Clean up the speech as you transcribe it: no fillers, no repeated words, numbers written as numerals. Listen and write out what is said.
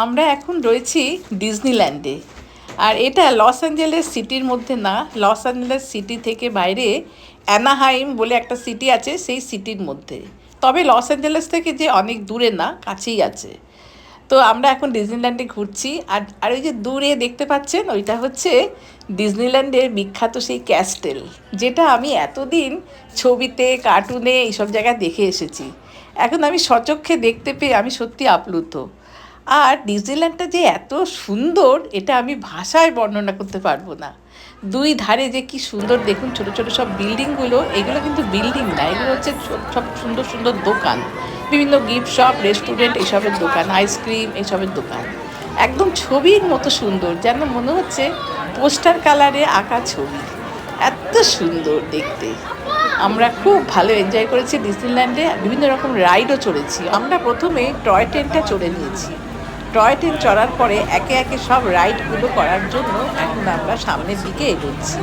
আমরা এখন রয়েছি ডিজনিল্যান্ডে। আর এটা লস অ্যাঞ্জেলেস সিটির মধ্যে না, লস অ্যাঞ্জেলেস সিটি থেকে বাইরে অ্যানাহাইম বলে একটা সিটি আছে, সেই সিটির মধ্যে। তবে লস অ্যাঞ্জেলেস থেকে যে অনেক দূরে না, কাছেই আছে। তো আমরা এখন ডিজনিল্যান্ডে ঘুরছি। আর ওই যে দূরে দেখতে পাচ্ছেন, ওইটা হচ্ছে ডিজনিল্যান্ডের বিখ্যাত সেই ক্যাস্টেল, যেটা আমি এতদিন ছবিতে, কার্টুনে এইসব জায়গায় দেখে এসেছি। এখন আমি স্বচক্ষে দেখতে পেয়ে আমি সত্যি আপ্লুত। আর ডিজনিল্যান্ডটা যে এত সুন্দর, এটা আমি ভাষায় বর্ণনা করতে পারবো না। দুই ধারে যে কি সুন্দর দেখুন, ছোট ছোট সব বিল্ডিংগুলো, এগুলো কিন্তু বিল্ডিং না, এগুলো হচ্ছে সব সুন্দর সুন্দর দোকান, বিভিন্ন গিফট শপ, রেস্টুরেন্ট, এইসবের দোকান, আইসক্রিম, এইসবের দোকান। একদম ছবির মতো সুন্দর, যেন মনে হচ্ছে পোস্টার কালারে আঁকা ছবি। এত সুন্দর দেখতে। আমরা খুব ভালো এনজয় করেছি ডিজনিল্যান্ডে। বিভিন্ন রকম রাইডও চড়েছি। আমরা প্রথমে টয় ট্রেনটা চড়ে নিয়েছি। টয় ট্রেন চড়ার পরে একে একে সব রাইডগুলো করার জন্য এখন আমরা সামনের দিকে এগোচ্ছি।